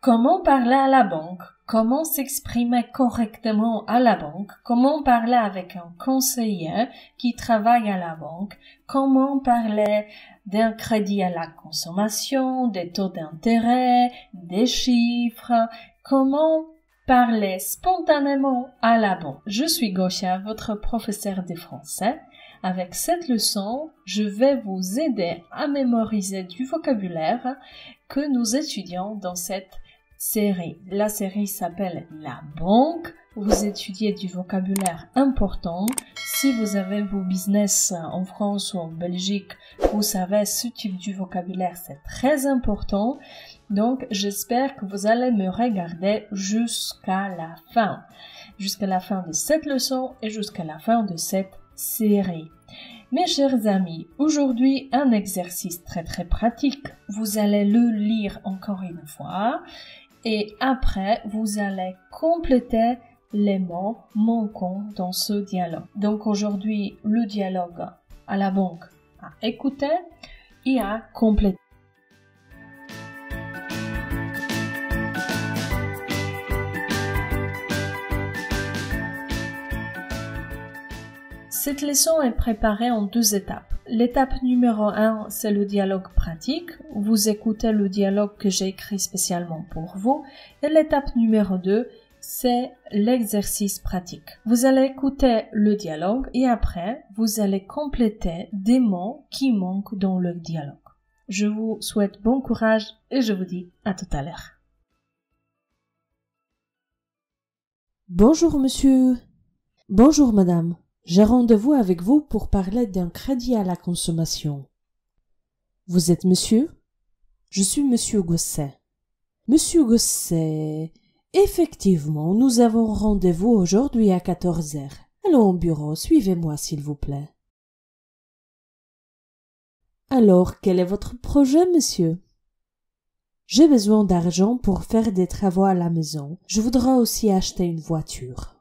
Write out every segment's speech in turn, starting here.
Comment parler à la banque? Comment s'exprimer correctement à la banque? Comment parler avec un conseiller qui travaille à la banque? Comment parler d'un crédit à la consommation, des taux d'intérêt, des chiffres? Comment parler spontanément à la banque? Je suis Gosha, votre professeur de français. Avec cette leçon, je vais vous aider à mémoriser du vocabulaire que nous étudions dans cette série. La série s'appelle La banque. Vous étudiez du vocabulaire important. Si vous avez vos business en France ou en Belgique, vous savez ce type de vocabulaire, c'est très important. Donc, j'espère que vous allez me regarder jusqu'à la fin de cette leçon et jusqu'à la fin de cette série. Mes chers amis, aujourd'hui, un exercice très pratique. Vous allez le lire encore une fois et après, vous allez compléter les mots manquants dans ce dialogue. Donc aujourd'hui, le dialogue à la banque à écouter et à compléter. Cette leçon est préparée en 2 étapes. L'étape numéro 1, c'est le dialogue pratique. Vous écoutez le dialogue que j'ai écrit spécialement pour vous. Et l'étape numéro 2, c'est l'exercice pratique. Vous allez écouter le dialogue et après, vous allez compléter des mots qui manquent dans le dialogue. Je vous souhaite bon courage et je vous dis à tout à l'heure. Bonjour monsieur. Bonjour madame. J'ai rendez-vous avec vous pour parler d'un crédit à la consommation. Vous êtes monsieur? Je suis monsieur Gosset. Monsieur Gosset, effectivement, nous avons rendez-vous aujourd'hui à 14 heures. Allons au bureau, suivez-moi s'il vous plaît. Alors, quel est votre projet, monsieur? J'ai besoin d'argent pour faire des travaux à la maison. Je voudrais aussi acheter une voiture.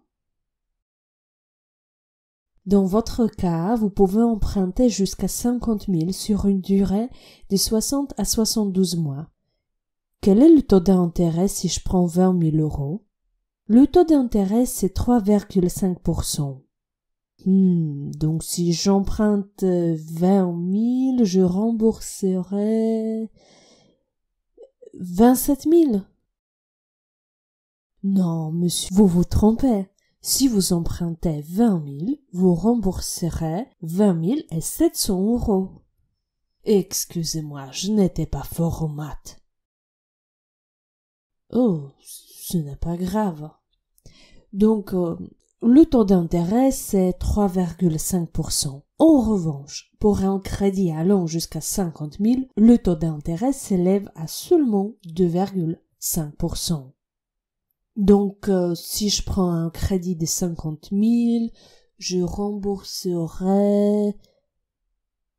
Dans votre cas, vous pouvez emprunter jusqu'à 50 000 sur une durée de 60 à 72 mois. Quel est le taux d'intérêt si je prends 20 000 euros? Le taux d'intérêt, c'est 3,5%. Donc si j'emprunte 20 000, je rembourserai 27 000. Non, monsieur, vous vous trompez. Si vous empruntez 20 000, vous rembourserez 20 700 euros. Excusez-moi, je n'étais pas fort aux maths. Oh, ce n'est pas grave. Donc, le taux d'intérêt, c'est 3,5%. En revanche, pour un crédit allant jusqu'à 50 000, le taux d'intérêt s'élève à seulement 2,5%. Donc, si je prends un crédit de 50 000, je rembourserai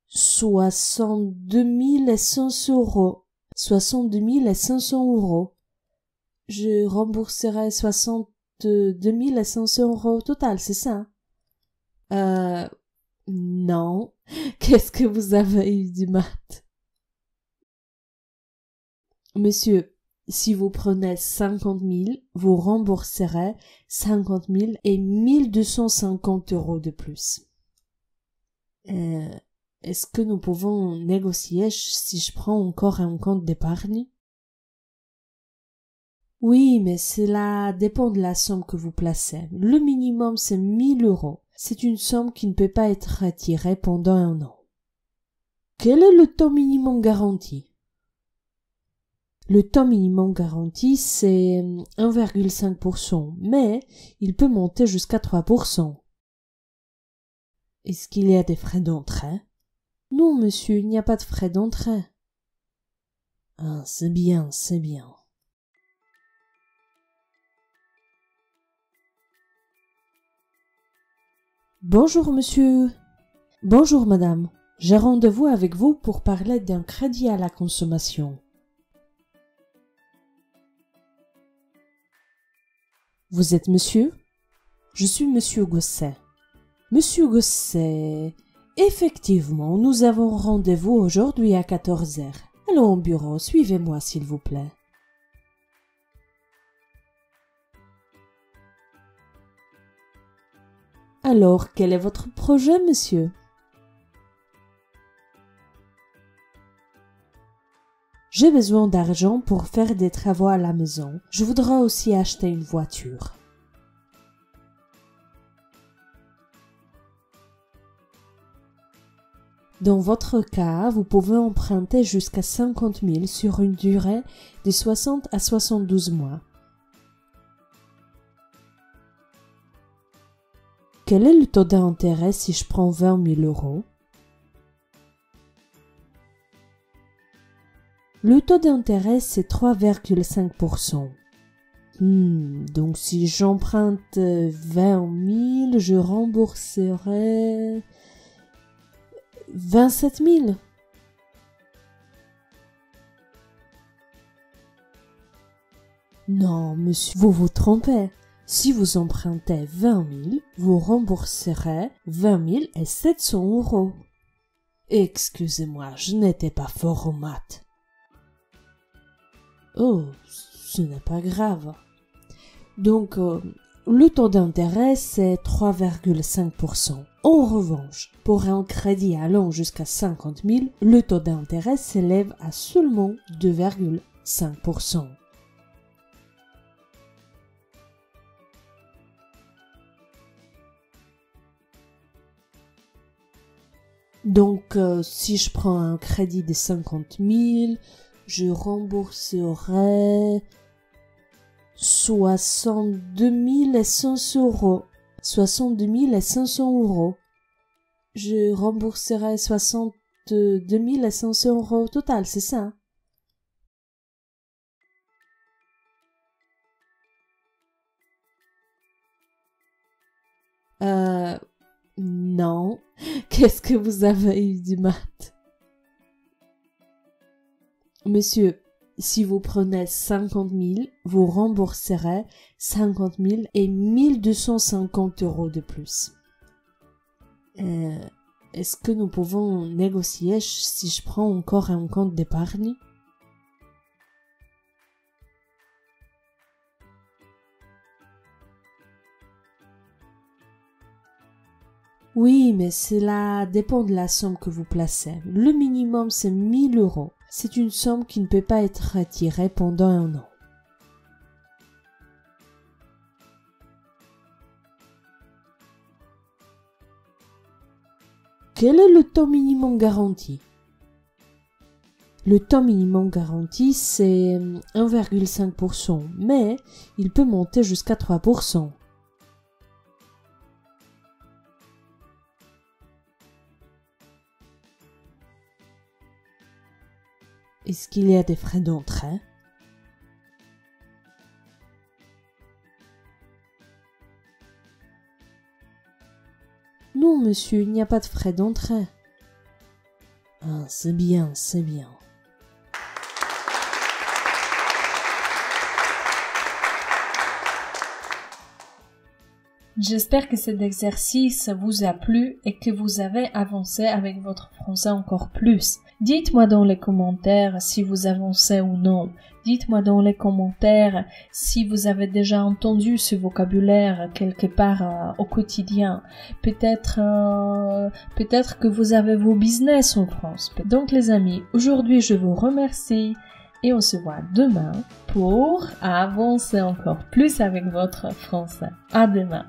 62 500 euros. 62 500 euros. Je rembourserai 62 500 euros au total, c'est ça? Non. Qu'est-ce que vous avez eu du maths? Monsieur, si vous prenez 50 000, vous rembourserez 50 000 et 1 250 euros de plus. Est-ce que nous pouvons négocier si je prends encore un compte d'épargne? Oui, mais cela dépend de la somme que vous placez. Le minimum, c'est 1 000 euros. C'est une somme qui ne peut pas être retirée pendant 1 an. Quel est le taux minimum garanti? Le taux minimum garanti, c'est 1,5%, mais il peut monter jusqu'à 3%. Est-ce qu'il y a des frais d'entrée? Non, monsieur, il n'y a pas de frais d'entrée. Ah, c'est bien, c'est bien. Bonjour, monsieur. Bonjour, madame. J'ai rendez-vous avec vous pour parler d'un crédit à la consommation. Vous êtes monsieur? Je suis monsieur Gosset. Monsieur Gosset, effectivement, nous avons rendez-vous aujourd'hui à 14 heures. Allons au bureau, suivez-moi s'il vous plaît. Alors, quel est votre projet, monsieur? J'ai besoin d'argent pour faire des travaux à la maison. Je voudrais aussi acheter une voiture. Dans votre cas, vous pouvez emprunter jusqu'à 50 000 sur une durée de 60 à 72 mois. Quel est le taux d'intérêt si je prends 20 000 euros? Le taux d'intérêt, c'est 3,5%. Donc si j'emprunte 20 000, je rembourserai 27 000. Non, monsieur, vous vous trompez. Si vous empruntez 20 000, vous rembourserez 20 700 euros. Excusez-moi, je n'étais pas fort aux maths. Oh, ce n'est pas grave. Donc, le taux d'intérêt, c'est 3,5%. En revanche, pour un crédit allant jusqu'à 50 000, le taux d'intérêt s'élève à seulement 2,5%. Donc, si je prends un crédit de 50 000, je rembourserai 62 500 euros. 62 500 euros. Je rembourserai 62 500 euros au total, c'est ça? Non. Qu'est-ce que vous avez eu du maths? Monsieur, si vous prenez 50 000, vous rembourserez 50 000 et 1 250 euros de plus. Est-ce que nous pouvons négocier si je prends encore un compte d'épargne? Oui, mais cela dépend de la somme que vous placez. Le minimum, c'est 1 000 euros. C'est une somme qui ne peut pas être retirée pendant un an. Quel est le taux minimum garanti? Le taux minimum garanti, c'est 1,5%, mais il peut monter jusqu'à 3%. Est-ce qu'il y a des frais d'entrée? Non, monsieur, il n'y a pas de frais d'entrée. Ah, c'est bien, c'est bien. J'espère que cet exercice vous a plu et que vous avez avancé avec votre français encore plus. Dites-moi dans les commentaires si vous avancez ou non. Dites-moi dans les commentaires si vous avez déjà entendu ce vocabulaire quelque part au quotidien. Peut-être que vous avez vos business en France. Donc les amis, aujourd'hui je vous remercie et on se voit demain pour avancer encore plus avec votre français. À demain.